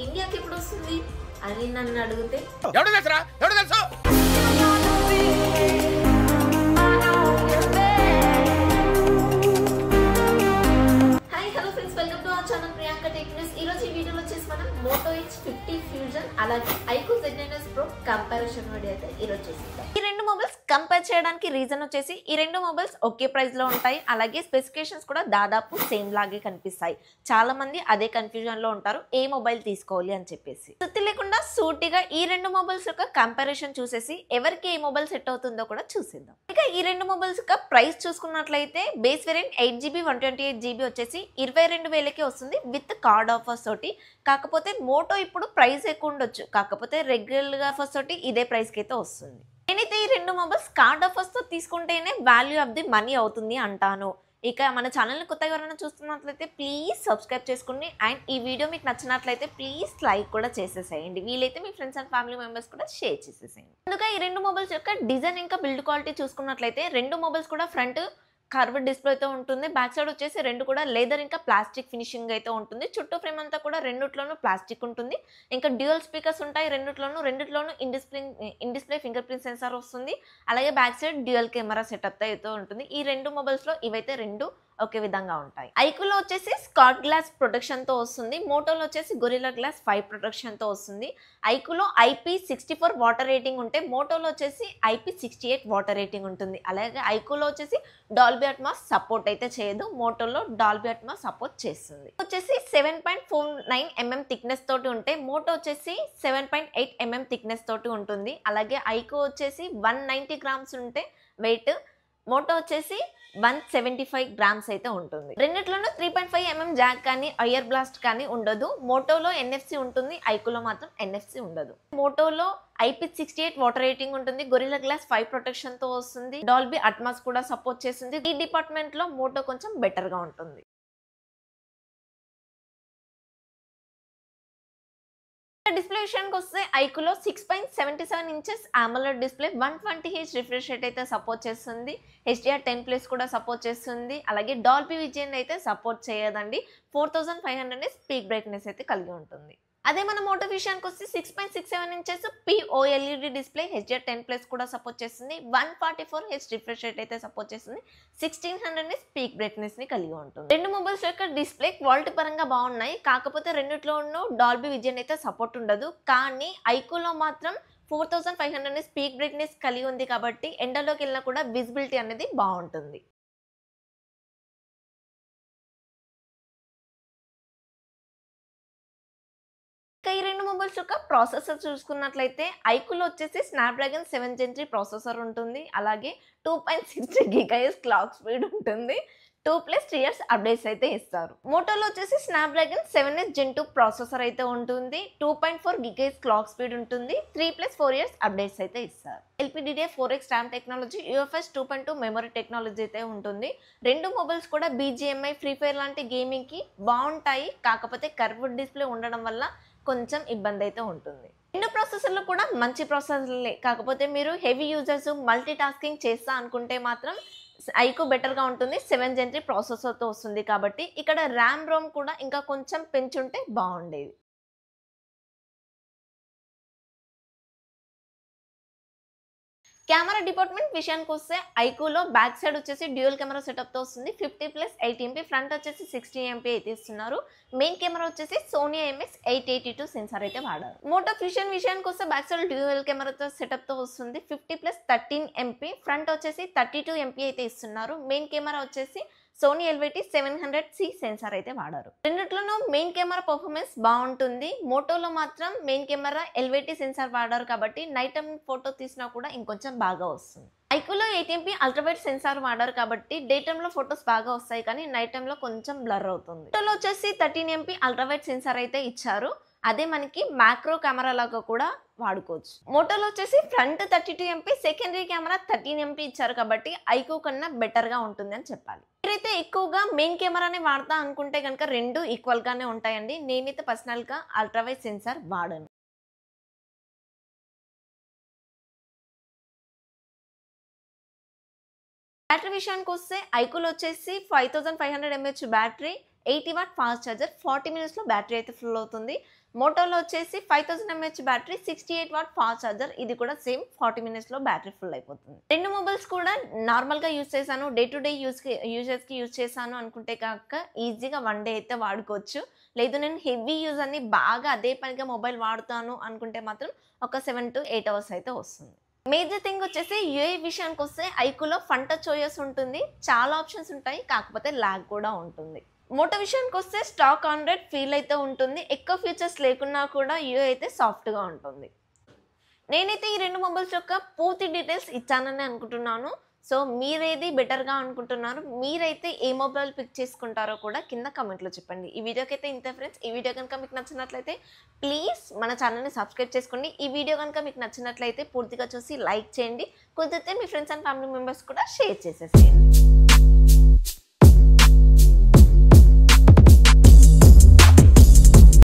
ఇండియాకి ఎప్పుడు వస్తుంది అని నన్ను అడిగితే Moto H50 Fusion అలాగే iQOO Z9S Pro comparison video అయితే ఈరోజు చూద్దాం. ఈ రెండు మొబైల్స్ కంపేర్ చేయడానికి రీజన్ వచ్చేసి ఈ రెండు మొబైల్స్ ఒకే ప్రైస్ లో ఉంటాయి. అలాగే స్పెసిఫికేషన్స్ కూడా దాదాపు సేమ్ లాగే కనిపిస్తాయి. చాలా మంది అదే కన్ఫ్యూజన్ లో ఉంటారు ఏ మొబైల్ తీసుకోవాలి అని చెప్పేసి. సుత్తి లేకుండా సూటిగా ఈ రెండు మొబైల్స్ యొక్క కంపారిజన్ చూసేసి ఎవరికి ఏ మొబైల్ సెట్ అవుతుందో కూడా చూసేద్దాం. ఇక ఈ రెండు మొబైల్స్ యొక్క ప్రైస్ చూసుకున్నట్లయితే బేస్ వేరియంట్ 8GB 128GB వచ్చేసి 22,000కి వస్తుంది విత్ కార్డ్ ఆఫర్స్ తోటి. కాకపోతే మోటో ఇప్పుడు ప్రైస్ ఎక్కువ ఉండొచ్చు, కాకపోతే రెగ్యులర్ ఆఫర్స్ తోటి ఇదే ప్రైస్ కి అయితే వస్తుంది. నేనైతే ఈ రెండు మొబైల్స్ కార్డ్ ఆఫర్స్ తో తీసుకుంటేనే వాల్యూ ఆఫ్ ది మనీ అవుతుంది అంటాను. ఇక మన ఛానల్ని కొత్తగా ఎవరైనా చూస్తున్నట్లయితే ప్లీజ్ సబ్స్క్రైబ్ చేసుకోండి. అండ్ ఈ వీడియో మీకు నచ్చినట్లయితే ప్లీజ్ లైక్ కూడా చేసేసేయండి. వీలైతే మీ ఫ్రెండ్స్ అండ్ ఫ్యామిలీ మెంబర్స్ కూడా షేర్ చేసేసేయండి. అందుకే ఈ రెండు మొబైల్స్ యొక్క డిజైన్ ఇంకా బిల్డ్ క్వాలిటీ చూసుకున్నట్లయితే రెండు మొబైల్స్ కూడా ఫ్రంట్ కర్వ్డ్ డిస్ప్లే అయితే ఉంటుంది. బ్యాక్ సైడ్ వచ్చేసి రెండు కూడా లెదర్ ఇంకా ప్లాస్టిక్ ఫినిషింగ్ అయితే ఉంటుంది. చుట్టూ ఫ్రేమ్ అంతా కూడా రెండిట్లోనూ ప్లాస్టిక్ ఉంటుంది. ఇంకా డ్యూయల్ స్పీకర్స్ ఉంటాయి రెండిట్లోనూ in display fingerprint sensor వస్తుంది. అలాగే back side dual camera setup అయితే ఉంటుంది. ఈ రెండు మొబైల్స్ లో ఇవైతే రెండు ఒకే విధంగా ఉంటాయి. iQOOలో వచ్చేసి స్కాట్ గ్లాస్ ప్రొటెక్షన్ తో వస్తుంది. మోటోలో వచ్చేసి గొరిల్లా గ్లాస్ 5 ప్రొటెక్షన్ తో వస్తుంది. iQOOలో IP64 వాటర్ రేటింగ్ ఉంటే మోటోలో వచ్చేసి IP68 వాటర్ రేటింగ్ ఉంటుంది. అలాగే iQOOలో వచ్చేసి డాల్బీ అట్మాస్ సపోర్ట్ అయితే చేయదు, మోటోలో డాల్బీ అట్మాస్ సపోర్ట్ చేస్తుంది. వచ్చేసి 7.49mm థిక్నెస్ తోటి ఉంటే మోటో వచ్చేసి 7.8mm థిక్నెస్ తోటి ఉంటుంది. అలాగే iQOO వచ్చేసి 190 గ్రామ్స్ ఉంటే వెయిట్, మోటో వచ్చేసి 175 గ్రామ్స్ అయితే ఉంటుంది. రెండిట్లోనూ 3.5mm జాక్ కానీ ఐర్ బ్లాస్ట్ కానీ ఉండదు. మోటోలో NFC ఉంటుంది, iQOOలో మాత్రం NFC ఉండదు. మోటోలో IP68 వాటర్ రేటింగ్ ఉంటుంది, గొరిల్లా గ్లాస్ 5 ప్రొటెక్షన్ తో వస్తుంది, డాల్బీ అట్మాస్ కూడా సపోర్ట్ చేస్తుంది. ఈ డిపార్ట్మెంట్ లో మోటో కొంచెం బెటర్ గా ఉంటుంది. డిస్ప్లే విషయానికి వస్తే iQOOలో 6.77 inches AMOLED display 120Hz refresh rate అయితే సపోర్ట్ చేస్తుంది. HDR10+ కూడా సపోర్ట్ చేస్తుంది. అలాగే డాల్బీ విజన్ అయితే సపోర్ట్ చేయదండి. 4500 పీక్ బ్రైట్నెస్ అయితే కలిగి ఉంటుంది. అదే మన మోటో విషయానికి వస్తే 6.67 ఇంచెస్ POLED డిస్ప్లే HDR10+ కూడా సపోర్ట్ చేస్తుంది. 144Hz రిఫ్రెష్ రేట్ అయితే సపోర్ట్ చేస్తుంది. 1600 పీక్ బ్రైట్నెస్ ని కలిగి ఉంటుంది. రెండు మొబైల్స్ యొక్క డిస్ప్లే క్వాలిటీ పరంగా బాగున్నాయి, కాకపోతే రెండిట్లోనూ డాల్బీ విజన్ అయితే సపోర్ట్ ఉండదు. కానీ iQOOలో మాత్రం 4500 పీక్ బ్రైట్నెస్ కలిగి ఉంది కాబట్టి ఎండలోకి వెళ్ళినా కూడా విజిబిలిటీ అనేది బాగుంటుంది. ఈ రెండు మొబైల్స్ యొక్క ప్రాసెసర్ చూసుకున్నట్లయితే iQOOలో వచ్చేసి స్నాప్డ్రాగన్ 7 Gen 3 ప్రాసెసర్ ఉంటుంది. అలాగే 2.63 GHz క్లాక్ స్పీడ్ ఉంటుంది. 2+3 years అప్డేట్స్ అయితే ఇస్తారు. మోటోలో వచ్చేసి స్నాప్డ్రాగన్ 7S Gen 2 ప్రాసెసర్ అయితే ఉంటుంది. 2.4 GHz క్లాక్ స్పీడ్ ఉంటుంది. 3+4 years అప్డేట్స్ అయితే ఇస్తారు. LPDDR4X RAM technology, UFS 2.2 memory technology అయితే ఉంటుంది. రెండు మొబైల్స్ కూడా BGMI, ఫ్రీ ఫైర్ లాంటి గేమింగ్ కి బాగుంటాయి, కాకపోతే కర్వ్డ్ డిస్ప్లే ఉండడం వల్ల కొంచెం ఇబ్బంది అయితే ఉంటుంది. రెండు ప్రాసెసర్లు కూడా మంచి ప్రాసెసర్లే, కాకపోతే మీరు హెవీ యూజర్స్ మల్టీ టాస్కింగ్ చేస్తా అనుకుంటే మాత్రం iQOO బెటర్ గా ఉంటుంది. 7 Gen 3 ప్రాసెసర్ తో వస్తుంది కాబట్టి ఇక్కడ ర్యామ్ రోమ్ కూడా ఇంకా కొంచెం పెంచుంటే బాగుండేది. కెమెరా డిపార్ట్మెంట్ విషయానికి వస్తే iQOOలో బ్యాక్ సైడ్ వచ్చేసి డ్యూయల్ కెమెరా సెటప్ తో వస్తుంది. 50+8MP, ఫ్రంట్ వచ్చేసి 60MP అయితే ఇస్తున్నారు. మెయిన్ కెమెరా వచ్చేసి సోనీ IMX882 సెన్సార్ అయితే వాడారు. మోటో ఫ్యూజన్ విషయానికి వస్తే బ్యాక్ సైడ్ డ్యూయల్ కెమెరాతో సెటప్ తో వస్తుంది. 50+13MP, ఫ్రంట్ వచ్చేసి 32MP అయితే ఇస్తున్నారు. మెయిన్ కెమెరా వచ్చేసి సోనీ LVT 700C సెన్సార్ అయితే వాడారు. రెండిట్లోనూ మెయిన్ కెమెరా పర్ఫార్మెన్స్ బాగుంటుంది. మోటోలో మాత్రం మెయిన్ కెమెరా LVT సెన్సార్ వాడారు కాబట్టి నైట్ టైం ఫోటో తీసినా కూడా ఇంకొంచెం బాగా వస్తుంది. iQOOలో 8MP అల్ట్రావైడ్ సెన్సార్ వాడారు కాబట్టి డే టైమ్ లో ఫొటోస్ బాగా వస్తాయి, కానీ నైట్ టైమ్ లో కొంచెం బ్లర్ అవుతుంది. మోటోలో వచ్చేసి 13MP అల్ట్రావైడ్ సెన్సార్ అయితే ఇచ్చారు. అదే మనకి మ్యాక్రో కెమెరా లాగా కూడా వాడుకోవచ్చు. మోటోలో వచ్చేసి front 32MP, secondary camera 13MP ఇచ్చారు కాబట్టి iQOO కన్నా బెటర్ గా ఉంటుంది అని చెప్పాలి. మీరైతే ఎక్కువగా మెయిన్ కెమెరానే వాడతా అనుకుంటే కనుక రెండు ఈక్వల్ గానే ఉంటాయండి. నేనైతే పర్సనల్ గా అల్ట్రావైడ్ సెన్సార్ వాడను. బ్యాటరీ విషయానికి వస్తే iQOOలో వచ్చేసి 5500 mAh battery, 80 watt fast charger, 40 మినిట్స్లో బ్యాటరీ అయితే ఫుల్ అవుతుంది. మోటోలో వచ్చేసి 5000 mAh battery, 68 watt fast charger, ఇది కూడా సేమ్ 40 మినిట్స్లో బ్యాటరీ ఫుల్ అయిపోతుంది. రెండు మొబైల్స్ కూడా నార్మల్గా యూజ్ చేశాను, డే టు డే యూజెస్కి యూజ్ చేశాను అనుకుంటే కాక ఈజీగా 1 డే అయితే వాడుకోవచ్చు. లేదు నేను హెవీ యూజ్ అని బాగా అదే పనిగా మొబైల్ వాడుతాను అనుకుంటే మాత్రం ఒక 7 to 8 hours అయితే వస్తుంది. మేజర్ థింగ్ వచ్చేసి యూఐ విషయానికి వస్తే ఐక్యూలో ఫన్ టచ్ ఓఎస్ ఉంటుంది, చాలా ఆప్షన్స్ ఉంటాయి, కాకపోతే ల్యాగ్ కూడా ఉంటుంది. మోటో విషయానికి వస్తే స్టాక్ ఆండ్రాయిడ్ ఫీల్ అయితే ఉంటుంది, ఎక్కువ ఫీచర్స్ లేకున్నా కూడా యూఐ అయితే సాఫ్ట్గా ఉంటుంది. నేనైతే ఈ రెండు మొబైల్స్ యొక్క పూర్తి డీటెయిల్స్ ఇచ్చానని అనుకుంటున్నాను. సో మీరేది బెటర్గా అనుకుంటున్నారు, మీరైతే ఏ మొబైల్ పిక్ చేసుకుంటారో కూడా కింద కమెంట్లో చెప్పండి. ఈ వీడియోకి అయితే ఇంతే ఫ్రెండ్స్. ఈ వీడియో కనుక మీకు నచ్చినట్లయితే ప్లీజ్ మన ఛానల్ని సబ్స్క్రైబ్ చేసుకోండి. ఈ వీడియో కనుక మీకు నచ్చినట్లయితే పూర్తిగా చూసి లైక్ చేయండి, కుదిరితే మీ ఫ్రెండ్స్ అండ్ ఫ్యామిలీ మెంబర్స్ కూడా షేర్ చేసేసేయండి.